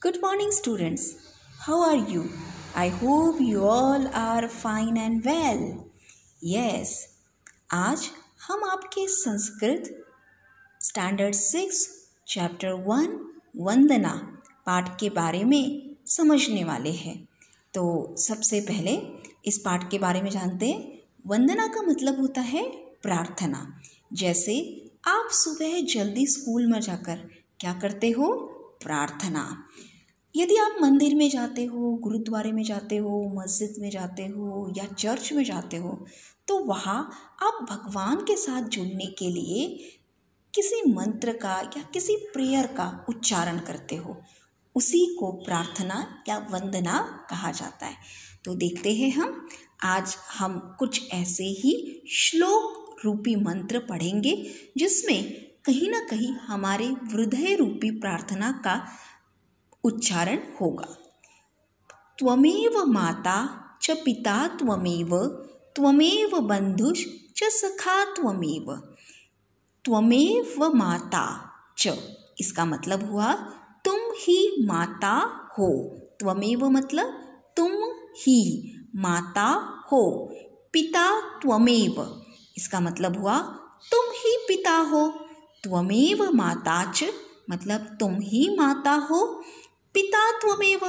Good morning, students. How are you? I hope you all are fine and well. Yes, आज हम आपके Sanskrit standard 6 chapter 1 वंदना पाठ के बारे में समझने वाले हैं। तो सबसे पहले इस पाठ के बारे में जानते हैं। वंदना का मतलब होता है प्रार्थना। जैसे आप सुबह जल्दी स्कूल में जाकर क्या करते हो? प्रार्थना। यदि आप मंदिर में जाते हो, गुरुद्वारे में जाते हो, मस्जिद में जाते हो या चर्च में जाते हो, तो वहाँ आप भगवान के साथ जुड़ने के लिए किसी मंत्र का या किसी प्रेयर का उच्चारण करते हो। उसी को प्रार्थना या वंदना कहा जाता है। तो देखते हैं आज हम कुछ ऐसे ही श्लोक रूपी मंत्र पढ़ेंगे जिसमें कहीं ना कहीं हमारे हृदय रूपी प्रार्थना का उच्चारण होगा। त्वमेव माता च पिता त्वमेव, त्वमेव बंधुश्च च सखा त्वमेव। त्वमेव माता च, इसका मतलब हुआ तुम ही माता हो। त्वमेव मतलब तुम ही माता हो। पिता त्वमेव, इसका मतलब हुआ तुम ही पिता हो। त्वमेव माता च मतलब तुम ही माता हो। पिता त्वमेव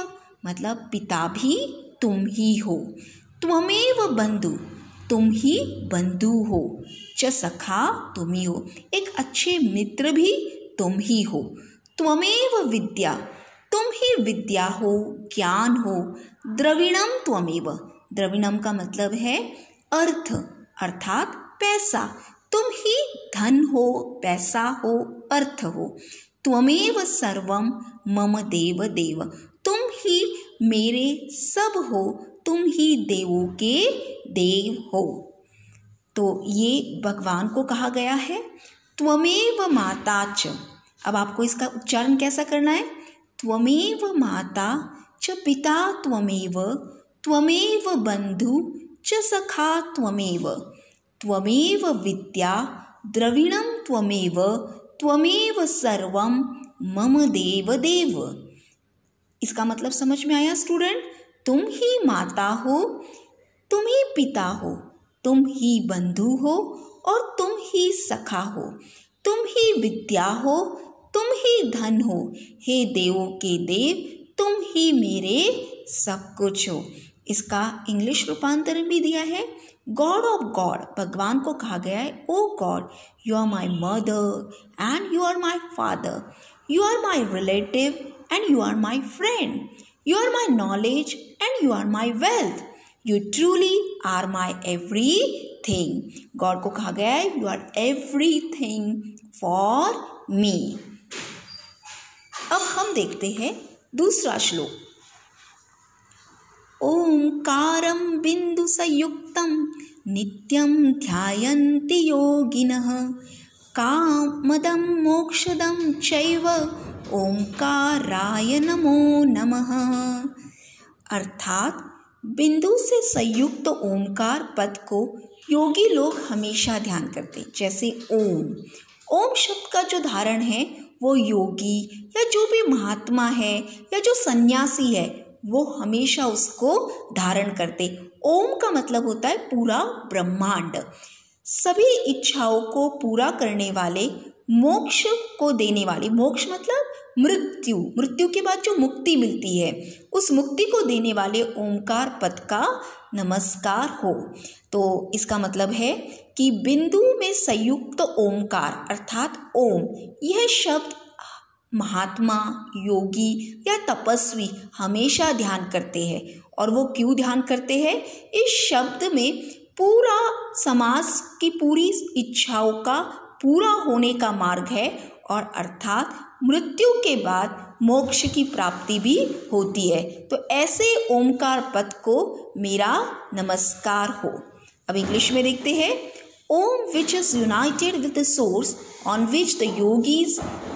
मतलब पिता भी तुम ही हो। त्वमेव बंधु, तुम ही बंधु हो। च सखा, तुम ही हो। एक अच्छे मित्र भी तुम ही हो। त्वमेव विद्या, तुम ही विद्या हो, ज्ञान हो। द्रविणम त्वमेव, द्रविणम का मतलब है अर्थ अर्थात पैसा। तुम ही धन हो, पैसा हो, अर्थ हो। त्वमेव सर्वम मम देव देव, तुम ही मेरे सब हो, तुम ही देवों के देव हो। तो ये भगवान को कहा गया है। त्वमेव माता च, अब आपको इसका उच्चारण कैसा करना है? त्वमेव माता च पिता त्वमेव, त्वमेव बंधु च सखा त्वमेव। त्वमेव विद्या द्रविणम त्वमेव, त्वमेव सर्वम मम देव देव। इसका मतलब समझ में आया स्टूडेंट? तुम ही माता हो, तुम ही पिता हो, तुम ही बंधु हो और तुम ही सखा हो। तुम ही विद्या हो, तुम ही धन हो। हे देवों के देव, तुम ही मेरे सब कुछ हो। इसका इंग्लिश रूपांतरण भी दिया है। गॉड ऑफ गॉड, भगवान को कहा गया है, O God you are my mother and you are my father, you are my relative and you are my friend, you are my knowledge and you are my wealth, you truly are my everything. God को कहा गया है you are everything for me. अब हम देखते हैं दूसरा श्लोक। ओंकारं बिंदु संयुक्तं नित्यं ध्यायन्ति योगिनः, कामदं मोक्षदं चैव ओंकाराय नमो नमः। अर्थात बिंदु से संयुक्त ओंकार पद को योगी लोग हमेशा ध्यान करते। जैसे ओम, ओम शब्द का जो धारण है वो योगी या जो भी महात्मा है या जो सन्यासी है वो हमेशा उसको धारण करते। ओम का मतलब होता है पूरा ब्रह्मांड। सभी इच्छाओं को पूरा करने वाले, मोक्ष को देने वाले, मोक्ष मतलब मृत्यु, मृत्यु के बाद जो मुक्ति मिलती है उस मुक्ति को देने वाले ओंकार पद का नमस्कार हो। तो इसका मतलब है कि बिंदु में संयुक्त ओंकार अर्थात ओम, यह शब्द महात्मा, योगी या तपस्वी हमेशा ध्यान करते हैं। और वो क्यों ध्यान करते हैं? इस शब्द में पूरा समाज की पूरी इच्छाओं का पूरा होने का मार्ग है और अर्थात मृत्यु के बाद मोक्ष की प्राप्ति भी होती है। तो ऐसे ओमकार पद को मेरा नमस्कार हो। अब इंग्लिश में देखते हैं। Om, which is united with the source on which the yogis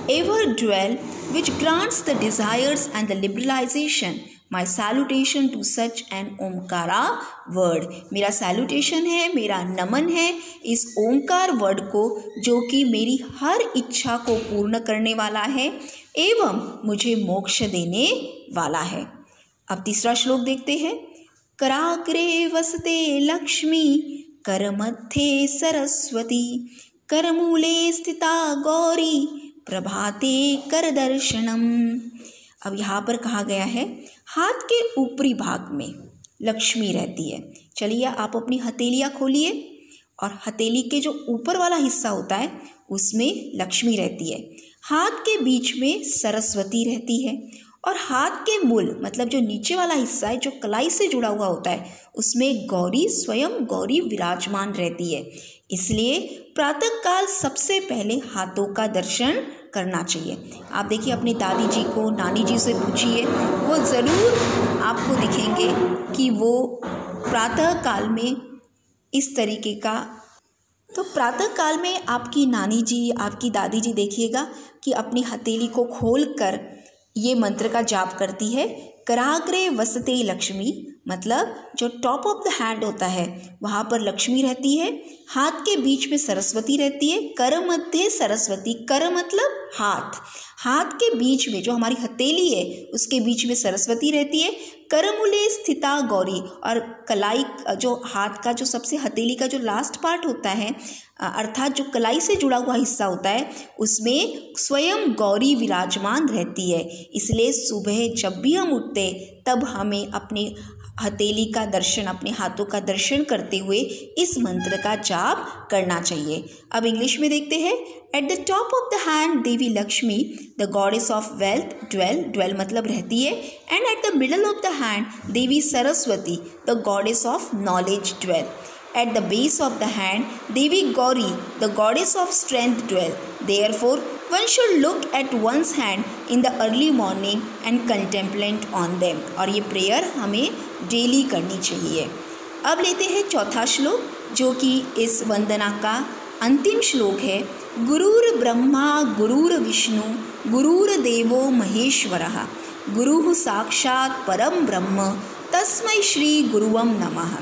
ever dwell, which grants the desires and the liberalization. My salutation to such an Omkara word. मेरा सैल्यूटेशन है, मेरा नमन है इस ओमकार वर्ड को जो कि मेरी हर इच्छा को पूर्ण करने वाला है, एवं मुझे मोक्ष देने वाला है। अब तीसरा श्लोक देखते हैं। कराग्रे वसते लक्ष्मी करमध्ये सरस्वती करमूले स्थिता गौरी प्रभाते कर दर्शनम। अब यहाँ पर कहा गया है हाथ के ऊपरी भाग में लक्ष्मी रहती है। चलिए आप अपनी हथेलियाँ खोलिए और हथेली के जो ऊपर वाला हिस्सा होता है उसमें लक्ष्मी रहती है। हाथ के बीच में सरस्वती रहती है और हाथ के मूल मतलब जो नीचे वाला हिस्सा है जो कलाई से जुड़ा हुआ होता है उसमें गौरी स्वयं गौरी विराजमान रहती है। इसलिए प्रातःकाल सबसे पहले हाथों का दर्शन करना चाहिए। आप देखिए अपनी दादी जी को नानी जी से पूछिए, वो ज़रूर आपको दिखेंगे कि वो प्रातःकाल में इस तरीके का, तो प्रातःकाल में आपकी नानी जी आपकी दादी जी देखिएगा कि अपनी हथेली को खोल कर ये मंत्र का जाप करती है। कराग्रे वसते लक्ष्मी मतलब जो टॉप ऑफ द हैंड होता है वहाँ पर लक्ष्मी रहती है, हाथ के बीच में सरस्वती रहती है। कर मध्य सरस्वती, कर मतलब हाथ, हाथ के बीच में जो हमारी हथेली है उसके बीच में सरस्वती रहती है। करमूले स्थिता गौरी और कलाई जो हाथ का जो सबसे हथेली का जो लास्ट पार्ट होता है अर्थात जो कलाई से जुड़ा हुआ हिस्सा होता है उसमें स्वयं गौरी विराजमान रहती है। इसलिए सुबह जब भी हम उठते तब हमें अपने हथेली का दर्शन, अपने हाथों का दर्शन करते हुए इस मंत्र का जाप करना चाहिए। अब इंग्लिश में देखते हैं। At the top of the hand Devi Lakshmi the goddess of wealth dwell, dwell मतलब रहती है। And at the middle of the hand Devi Saraswati the goddess of knowledge dwell. At the base of the hand, Devi Gauri, the goddess of strength, dwell. Therefore, one should look at one's hand in the early morning and contemplate on them. और ये prayer हमें daily करनी चाहिए। अब लेते हैं चौथा श्लोक जो कि इस वंदना का अंतिम श्लोक है। गुरुर ब्रह्मा गुरुर विष्णु गुरुर देवो महेश्वरः गुरुः साक्षात् परम ब्रह्म तस्मै श्री गुरुवम नमः।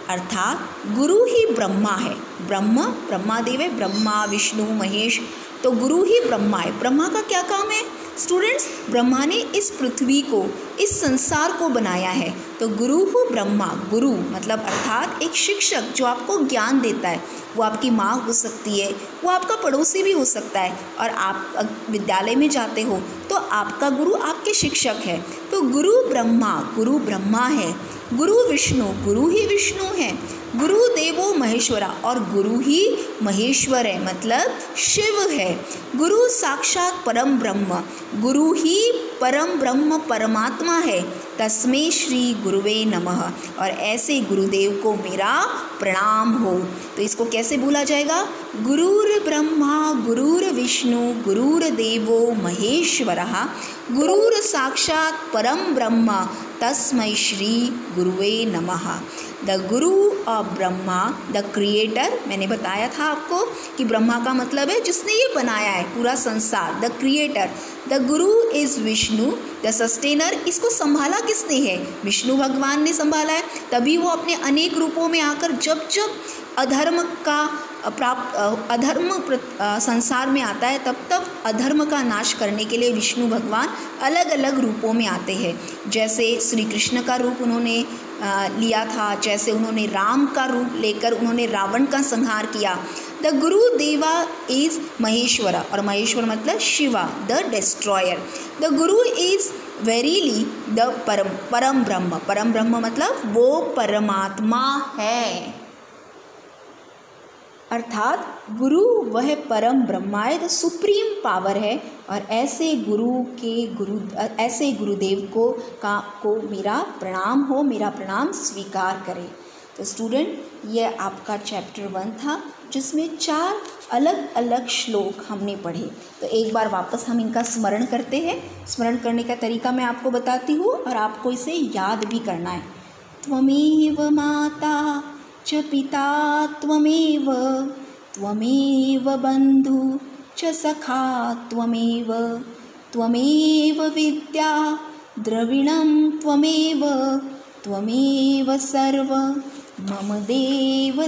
अर्थात गुरु ही ब्रह्मा है। ब्रह्म ब्रह्मादेव है, ब्रह्मा विष्णु महेश, तो गुरु ही ब्रह्मा है। ब्रह्मा का क्या काम है स्टूडेंट्स? ब्रह्मा ने इस पृथ्वी को, इस संसार को बनाया है। तो गुरु हो ब्रह्मा, गुरु मतलब अर्थात एक शिक्षक जो आपको ज्ञान देता है। वो आपकी माँ हो सकती है, वो आपका पड़ोसी भी हो सकता है। और आप विद्यालय में जाते हो तो आपका गुरु आपके शिक्षक है। तो गुरु ब्रह्मा है, गुरु विष्णु, गुरु ही विष्णु है, गुरु देवो महेश्वरा और गुरु ही महेश्वर है मतलब शिव है। गुरु साक्षात परम ब्रह्म, गुरु ही परम ब्रह्म परमात्मा है। तस्मै श्री गुरुवे नमः और ऐसे गुरुदेव को मेरा प्रणाम हो। तो इसको कैसे बोला जाएगा? गुरुर ब्रह्मा गुरुर विष्णु गुरुर देवो महेश्वरः गुरुर साक्षात परम ब्रह्म तस्मै श्री गुरुवे नमः। The Guru of Brahma the creator, मैंने बताया था आपको कि ब्रह्मा का मतलब है जिसने ये बनाया है पूरा संसार, the creator. The Guru is Vishnu the sustainer, इसको संभाला किसने है? विष्णु भगवान ने संभाला है। तभी वो अपने अनेक रूपों में आकर जब जब अधर्म का अधर्म संसार में आता है तब तब अधर्म का नाश करने के लिए विष्णु भगवान अलग अलग रूपों में आते हैं। जैसे श्री कृष्ण का रूप उन्होंने लिया था, जैसे उन्होंने राम का रूप लेकर उन्होंने रावण का संहार किया। द गुरु देवा इज़ महेश्वर और महेश्वर मतलब Shiva the destroyer. The Guru is verily the परम ब्रह्म, परम ब्रह्म मतलब वो परमात्मा है। अर्थात गुरु वह परम ब्रह्मा है, द सुप्रीम पावर है। और ऐसे गुरुदेव को मेरा प्रणाम हो, मेरा प्रणाम स्वीकार करें। तो स्टूडेंट ये आपका चैप्टर 1 था जिसमें 4 अलग अलग श्लोक हमने पढ़े। तो एक बार वापस हम इनका स्मरण करते हैं। स्मरण करने का तरीका मैं आपको बताती हूँ और आपको इसे याद भी करना है। त्वमेव माता च पिता त्वमेव बंधु च सखा त्वमेव विद्या द्रविणं त्वमेव सर्व मम देव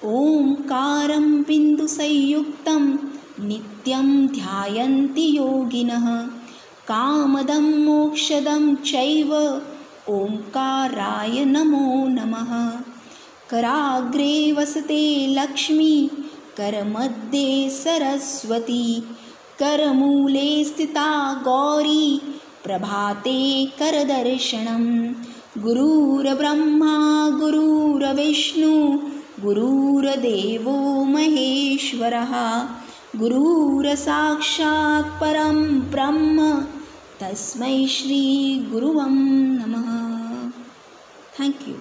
ओंकारं बिंदुसंयुक्तं नित्यं ध्यायन्ति योगिनः कामदं मोक्षदं चैव ओंकाराय नमो नमः। कराग्रे वसते लक्ष्मी करमध्ये सरस्वती करमूले स्थिता गौरी प्रभाते करदर्शनम्। गुरुर्ब्रह्मा गुरुर्विष्णु गुरुर्देवो महेश्वरः गुरुर्साक्षात् परं ब्रह्म तस्मै श्री गुरुवं नमः। Thank you.